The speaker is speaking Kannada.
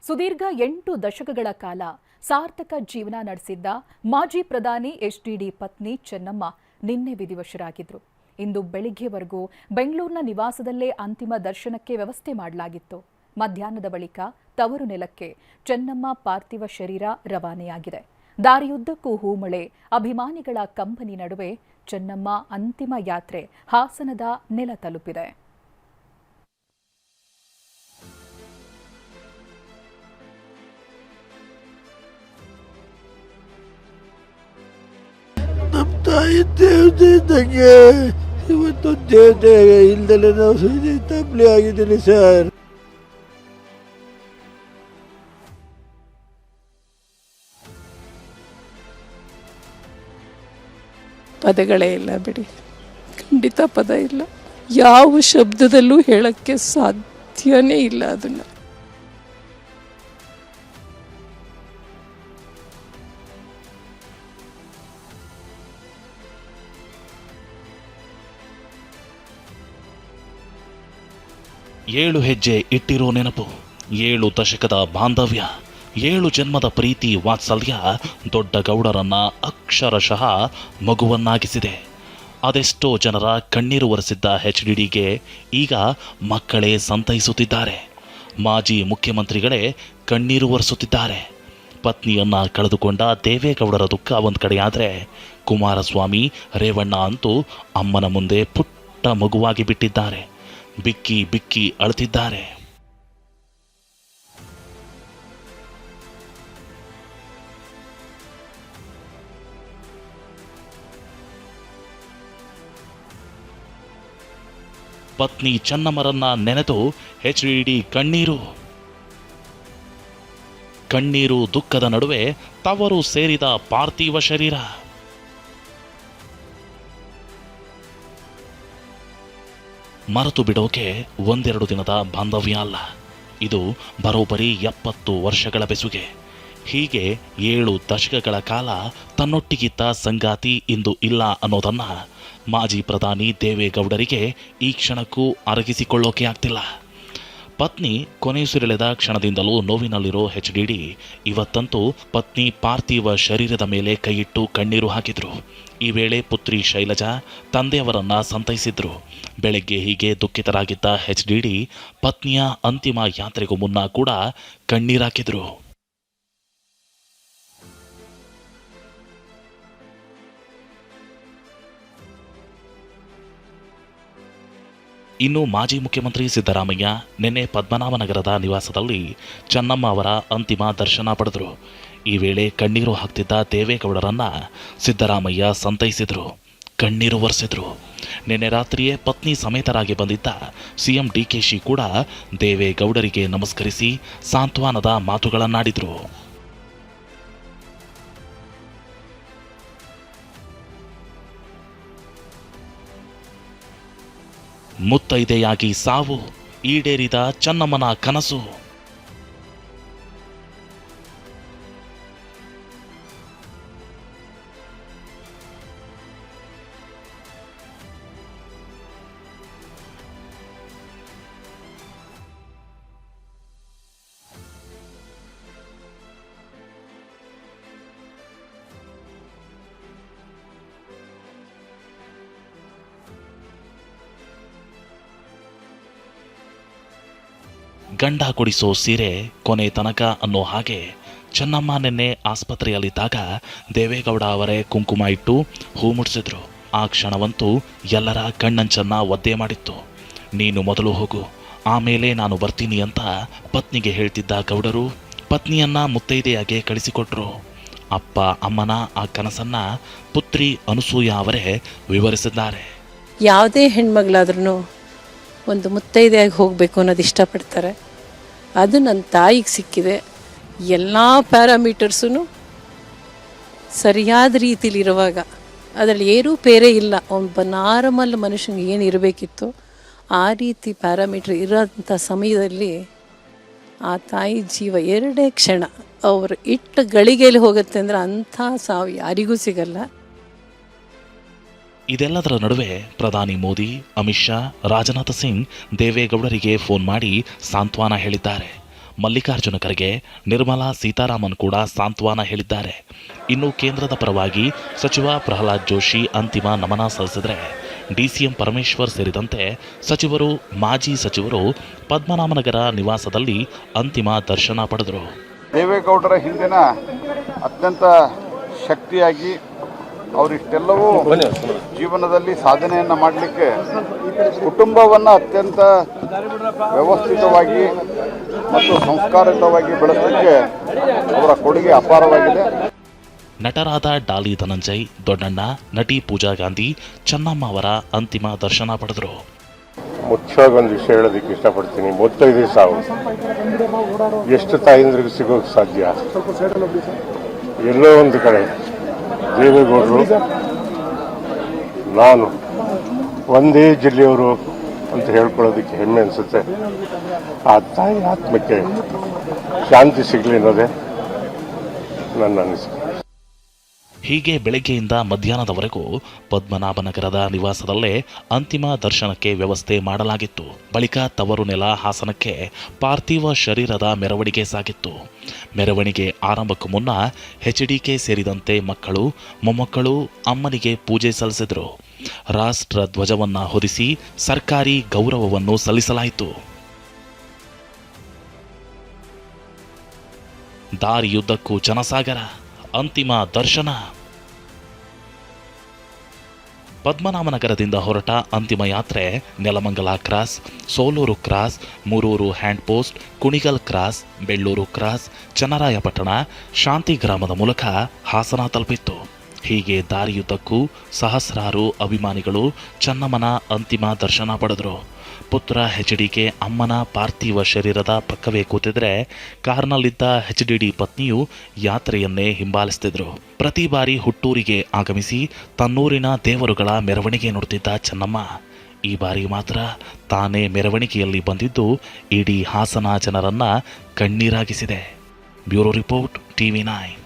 ಸುದೀರ್ಘ 8 ದಶಕಗಳ ಕಾಲ ಸಾರ್ಥಕ ಜೀವನ ನಡೆಸಿದ್ದ ಮಾಜಿ ಪ್ರಧಾನಿ ಎಚ್ಡಿಡಿ ಪತ್ನಿ ಚೆನ್ನಮ್ಮ ನಿನ್ನೆ ವಿಧಿವಶರಾಗಿದ್ರು. ಇಂದು ಬೆಳಿಗ್ಗೆವರೆಗೂ ಬೆಂಗಳೂರಿನ ನಿವಾಸದಲ್ಲೇ ಅಂತಿಮ ದರ್ಶನಕ್ಕೆ ವ್ಯವಸ್ಥೆ ಮಾಡಲಾಗಿತ್ತು. ಮಧ್ಯಾಹ್ನದ ಬಳಿಕ ತವರು ನೆಲಕ್ಕೆ ಚೆನ್ನಮ್ಮ ಪಾರ್ಥಿವ ಶರೀರ ರವಾನೆಯಾಗಿದೆ. ದಾರಿಯುದ್ದಕ್ಕೂ ಹೂಮಳೆ, ಅಭಿಮಾನಿಗಳ ಕಂಬನಿ ನಡುವೆ ಚೆನ್ನಮ್ಮ ಅಂತಿಮ ಯಾತ್ರೆ ಹಾಸನದ ನೆಲ ತಲುಪಿದೆ. ತಾಯಿ ದೇವತೆ ಇದ್ದಂಗೆ ಇವತ್ತು ದೇವತೆ ಇಲ್ದಲೆ ನಾವು ತಪ್ಪಲೆ ಆಗಿದ್ದೀನಿ ಸರ್. ಪದಗಳೇ ಇಲ್ಲ ಬಿಡಿ, ಖಂಡಿತ ಪದ ಇಲ್ಲ. ಯಾವ ಶಬ್ದದಲ್ಲೂ ಹೇಳಕ್ಕೆ ಸಾಧ್ಯನೇ ಇಲ್ಲ ಅದನ್ನ. ಏಳು ಹೆಜ್ಜೆ ಇಟ್ಟಿರೋ ನೆನಪು, 7 ದಶಕದ ಬಾಂಧವ್ಯ, 7 ಜನ್ಮದ ಪ್ರೀತಿ ವಾತ್ಸಲ್ಯ ದೊಡ್ಡ ಗೌಡರನ್ನ ಅಕ್ಷರಶಃ ಮಗುವನ್ನಾಗಿಸಿದೆ. ಅದೆಷ್ಟೋ ಜನರ ಕಣ್ಣೀರು ಒರೆಸಿದ್ದ ಎಚ್ಡಿಡಿಗೆ ಈಗ ಮಕ್ಕಳೇ ಸಂತೈಸುತ್ತಿದ್ದಾರೆ. ಮಾಜಿ ಮುಖ್ಯಮಂತ್ರಿಗಳೇ ಕಣ್ಣೀರು ಒರೆಸುತ್ತಿದ್ದಾರೆ. ಪತ್ನಿಯನ್ನ ಕಳೆದುಕೊಂಡ ದೇವೇಗೌಡರ ದುಃಖ ಒಂದು ಕಡೆಯಾದರೆ, ಕುಮಾರಸ್ವಾಮಿ, ರೇವಣ್ಣ ಅಂತೂ ಅಮ್ಮನ ಮುಂದೆ ಪುಟ್ಟ ಮಗುವಾಗಿ ಬಿಟ್ಟಿದ್ದಾರೆ. ಬಿಕ್ಕಿ ಬಿಕ್ಕಿ ಅಳುತ್ತಿದ್ದಾರೆ. ಪತ್ನಿ ಚೆನ್ನಮ್ಮರನ್ನ ನೆನೆದು ಎಚ್ಡಿಡಿ ಕಣ್ಣೀರು ದುಃಖದ ನಡುವೆ ತವರು ಸೇರಿದ ಪಾರ್ಥಿವ ಶರೀರ. ಮರೆತು ಬಿಡೋಕೆ 1-2 ದಿನದ ಬಾಂಧವ್ಯ ಅಲ್ಲ, ಇದು ಬರೋಬ್ಬರಿ 70 ವರ್ಷಗಳ ಬೆಸುಗೆ. ಹೀಗೆ 7 ದಶಕಗಳ ಕಾಲ ತನ್ನೊಟ್ಟಿಗಿದ್ದ ಸಂಗಾತಿ ಇಂದು ಇಲ್ಲ ಅನ್ನೋದನ್ನ ಮಾಜಿ ಪ್ರಧಾನಿ ದೇವೇಗೌಡರಿಗೆ ಈ ಕ್ಷಣಕ್ಕೂ ಅರಗಿಸಿಕೊಳ್ಳೋಕೆ ಆಗ್ತಿಲ್ಲ. ಪತ್ನಿ ಕೊನೆಯುಸಿರೆಳೆದ ಕ್ಷಣದಿಂದಲೂ ನೋವಿನಲ್ಲಿರೋ ಎಚ್ಡಿಡಿ ಇವತ್ತಂತೂ ಪತ್ನಿ ಪಾರ್ಥಿವ ಶರೀರದ ಮೇಲೆ ಕೈಯಿಟ್ಟು ಕಣ್ಣೀರು ಹಾಕಿದ್ರು. ಈ ವೇಳೆ ಪುತ್ರಿ ಶೈಲಜಾ ತಂದೆಯವರನ್ನ ಸಂತೈಸಿದ್ರು. ಬೆಳಗ್ಗೆ ಹೀಗೆ ದುಃಖಿತರಾಗಿದ್ದ ಎಚ್ಡಿಡಿ ಪತ್ನಿಯ ಅಂತಿಮ ಯಾತ್ರೆಗೂ ಮುನ್ನ ಕೂಡ ಕಣ್ಣೀರಾಕಿದ್ರು. ಇನ್ನು ಮಾಜಿ ಮುಖ್ಯಮಂತ್ರಿ ಸಿದ್ದರಾಮಯ್ಯ ನಿನ್ನೆ ಪದ್ಮನಾಭನಗರದ ನಿವಾಸದಲ್ಲಿ ಚೆನ್ನಮ್ಮ ಅವರ ಅಂತಿಮ ದರ್ಶನ ಪಡೆದರು. ಈ ವೇಳೆ ಕಣ್ಣೀರು ಹಾಕ್ತಿದ್ದ ದೇವೇಗೌಡರನ್ನ ಸಿದ್ದರಾಮಯ್ಯ ಸಂತೈಸಿದ್ರು, ಕಣ್ಣೀರು ಒರೆಸಿದ್ರು. ನಿನ್ನೆ ರಾತ್ರಿಯೇ ಪತ್ನಿ ಸಮೇತರಾಗಿ ಬಂದಿದ್ದ ಸಿಎಂ ಡಿಕೆಶಿ ಕೂಡ ದೇವೇಗೌಡರಿಗೆ ನಮಸ್ಕರಿಸಿ ಸಾಂತ್ವನದ ಮಾತುಗಳನ್ನಾಡಿದ್ರು. ಮುತ್ತೈದೆಯಾಗಿ ಸಾವು, ಈಡೇರಿದ ಚೆನ್ನಮ್ಮನ ಕನಸು. ಗಂಡ ಕೊಡಿಸೋ ಸೀರೆ ಕೊನೆ ತನಕ ಅನ್ನೋ ಹಾಗೆ ಚೆನ್ನಮ್ಮ ನಿನ್ನೆ ಆಸ್ಪತ್ರೆಯಲ್ಲಿದ್ದಾಗ ದೇವೇಗೌಡ ಅವರೇ ಕುಂಕುಮ ಇಟ್ಟು ಹೂ ಮುಡಿಸಿದ್ರು. ಆ ಕ್ಷಣವಂತೂ ಎಲ್ಲರ ಕಣ್ಣಂಚನ್ನ ಒದ್ದೆ ಮಾಡಿತ್ತು. ನೀನು ಮೊದಲು ಹೋಗು, ಆಮೇಲೆ ನಾನು ಬರ್ತೀನಿ ಅಂತ ಪತ್ನಿಗೆ ಹೇಳ್ತಿದ್ದ ಗೌಡರು ಪತ್ನಿಯನ್ನ ಮುತ್ತೈದೆಯಾಗೆ ಕಳಿಸಿಕೊಟ್ರು. ಅಪ್ಪ ಅಮ್ಮನ ಆ ಕನಸನ್ನ ಪುತ್ರಿ ಅನಸೂಯ ಅವರೇ ವಿವರಿಸಿದ್ದಾರೆ. ಯಾವುದೇ ಹೆಣ್ಮಗಳಾದ್ರೂ ಒಂದು ಮುತ್ತೈದೆಯಾಗಿ ಹೋಗಬೇಕು ಅನ್ನೋದು ಇಷ್ಟಪಡ್ತಾರೆ. ಅದು ನನ್ನ ತಾಯಿಗೆ ಸಿಕ್ಕಿದೆ. ಎಲ್ಲ ಪ್ಯಾರಾಮೀಟರ್ಸೂ ಸರಿಯಾದ ರೀತಿಲಿರುವಾಗ, ಅದರಲ್ಲಿ ಏರುಪೇರೇ ಇಲ್ಲ. ಒಬ್ಬ ನಾರ್ಮಲ್ ಮನುಷ್ಯನಿಗೆ ಏನು ಇರಬೇಕಿತ್ತು ಆ ರೀತಿ ಪ್ಯಾರಾಮೀಟರ್ ಇರೋಂಥ ಸಮಯದಲ್ಲಿ ಆ ತಾಯಿ ಜೀವ 2 ಕ್ಷಣ ಅವರು ಇಟ್ಟು ಗಳಿಗೆಯಲ್ಲಿ ಹೋಗುತ್ತೆ ಅಂದರೆ ಅಂಥ ಸಾವು ಯಾರಿಗೂ ಸಿಗಲ್ಲ. ಇದೆಲ್ಲದರ ನಡುವೆ ಪ್ರಧಾನಿ ಮೋದಿ, ಅಮಿತ್ ಶಾ, ರಾಜನಾಥ ಸಿಂಗ್ ದೇವೇಗೌಡರಿಗೆ ಫೋನ್ ಮಾಡಿ ಸಾಂತ್ವನ ಹೇಳಿದ್ದಾರೆ. ಮಲ್ಲಿಕಾರ್ಜುನ ಖರ್ಗೆ, ನಿರ್ಮಲಾ ಸೀತಾರಾಮನ್ ಕೂಡ ಸಾಂತ್ವನ ಹೇಳಿದ್ದಾರೆ. ಇನ್ನು ಕೇಂದ್ರದ ಪರವಾಗಿ ಸಚಿವ ಪ್ರಹ್ಲಾದ್ ಜೋಶಿ ಅಂತಿಮ ನಮನ ಸಲ್ಲಿಸಿದರೆ ಡಿಸಿಎಂ ಪರಮೇಶ್ವರ್ ಸೇರಿದಂತೆ ಸಚಿವರು, ಮಾಜಿ ಸಚಿವರು ಪದ್ಮನಾಭನಗರ ನಿವಾಸದಲ್ಲಿ ಅಂತಿಮ ದರ್ಶನ ಪಡೆದರು. ದೇವೇಗೌಡರ ಹಿಂದಿನ ಅತ್ಯಂತ ಶಕ್ತಿಯಾಗಿ ಅವರಿಷ್ಟೆಲ್ಲವೂ ಜೀವನದಲ್ಲಿ ಸಾಧನೆಯನ್ನು ಮಾಡಲಿಕ್ಕೆ ಕುಟುಂಬವನ್ನು ಅತ್ಯಂತ ವ್ಯವಸ್ಥಿತವಾಗಿ ಮತ್ತು ಸಂಸ್ಕಾರಯುತವಾಗಿ ಬೆಳೆಸಲಿಕ್ಕೆ ಅವರ ಕೊಡುಗೆ ಅಪಾರವಾಗಿದೆ. ನಟರಾದ ಡಾಲಿ ಧನಂಜಯ್, ದೊಡ್ಡಣ್ಣ, ನಟಿ ಪೂಜಾ ಗಾಂಧಿ, ಚೆನ್ನಮ್ಮ ಅವರ ಅಂತಿಮ ದರ್ಶನ ಪಡೆದರು. ಮುಖ್ಯವಾಗಿ ಒಂದು ವಿಷಯ ಹೇಳೋದಕ್ಕೆ ಇಷ್ಟಪಡ್ತೀನಿ. ಮೊದಲೈದೇ ಸಾವು ಎಷ್ಟು ತಾಯಂದ್ರಿಗೆ ಸಿಗೋಕ್ಕೆ ಸಾಧ್ಯ? ಎಲ್ಲೋ ಒಂದು ಕಡೆ ದೇವೇಗೌಡರು ನಾನು ಒಂದೇ ಜಿಲ್ಲೆಯವರು ಅಂತ ಹೇಳ್ಕೊಳ್ಳೋದಕ್ಕೆ ಹೆಮ್ಮೆ ಅನಿಸುತ್ತೆ. ಆ ತಾಯಿ ಆತ್ಮಕ್ಕೆ ಶಾಂತಿ ಸಿಗಲಿ ಅನ್ನೋದೇ ನನ್ನ ಅನಿಸಿಕೆ. ಹೀಗೆ ಬೆಳಗ್ಗೆಯಿಂದ ಮಧ್ಯಾಹ್ನದವರೆಗೂ ಪದ್ಮನಾಭನಗರದ ನಿವಾಸದಲ್ಲೇ ಅಂತಿಮ ದರ್ಶನಕ್ಕೆ ವ್ಯವಸ್ಥೆ ಮಾಡಲಾಗಿತ್ತು. ಬಳಿಕ ತವರು ನೆಲ ಹಾಸನಕ್ಕೆ ಪಾರ್ಥಿವ ಶರೀರದ ಮೆರವಣಿಗೆ ಸಾಗಿತ್ತು. ಮೆರವಣಿಗೆ ಆರಂಭಕ್ಕೂ ಮುನ್ನ ಎಚ್ಡಿಕೆ ಸೇರಿದಂತೆ ಮಕ್ಕಳು, ಮೊಮ್ಮಕ್ಕಳು ಅಮ್ಮನಿಗೆ ಪೂಜೆ ಸಲ್ಲಿಸಿದರು. ರಾಷ್ಟ್ರ ಧ್ವಜವನ್ನ ಹೊದಿಸಿ ಸರ್ಕಾರಿ ಗೌರವವನ್ನು ಸಲ್ಲಿಸಲಾಯಿತು. ದಾರಿಯುದ್ದಕ್ಕೂ ಜನಸಾಗರ, ಅಂತಿಮ ದರ್ಶನ. ಪದ್ಮನಾಭನಗರದಿಂದ ಹೊರಟ ಅಂತಿಮ ಯಾತ್ರೆ Nelamangala cross, Solur cross, Moorur hand post, Kunigal cross, Bellur cross, Channarayapatna, ಶಾಂತಿಗ್ರಾಮದ ಮೂಲಕ ಹಾಸನ ತಲುಪಿತ್ತು. ಹೀಗೆ ದಾರಿಯುದ್ದಕ್ಕೂ ಸಹಸ್ರಾರು ಅಭಿಮಾನಿಗಳು ಚೆನ್ನಮ್ಮನ ಅಂತಿಮ ದರ್ಶನ ಪಡೆದರು. ಪುತ್ರ ಎಚ್ಡಿಕೆ ಅಮ್ಮನ ಪಾರ್ಥಿವ ಶರೀರದ ಪಕ್ಕವೇ ಕೂತಿದ್ರೆ ಕಾರ್ನಲ್ಲಿದ್ದ ಎಚ್ಡಿಡಿ ಪತ್ನಿಯು ಯಾತ್ರೆಯನ್ನೇ ಹಿಂಬಾಲಿಸುತ್ತಿದ್ದರು. ಪ್ರತಿ ಬಾರಿ ಹುಟ್ಟೂರಿಗೆ ಆಗಮಿಸಿ ತನ್ನೂರಿನ ದೇವರುಗಳ ಮೆರವಣಿಗೆ ನೋಡುತ್ತಿದ್ದ ಚೆನ್ನಮ್ಮ ಈ ಬಾರಿ ಮಾತ್ರ ತಾನೇ ಮೆರವಣಿಗೆಯಲ್ಲಿ ಬಂದಿದ್ದು ಇಡೀ ಹಾಸನ ಜನರನ್ನ ಕಣ್ಣೀರಾಗಿಸಿದೆ. Bureau report, TV9.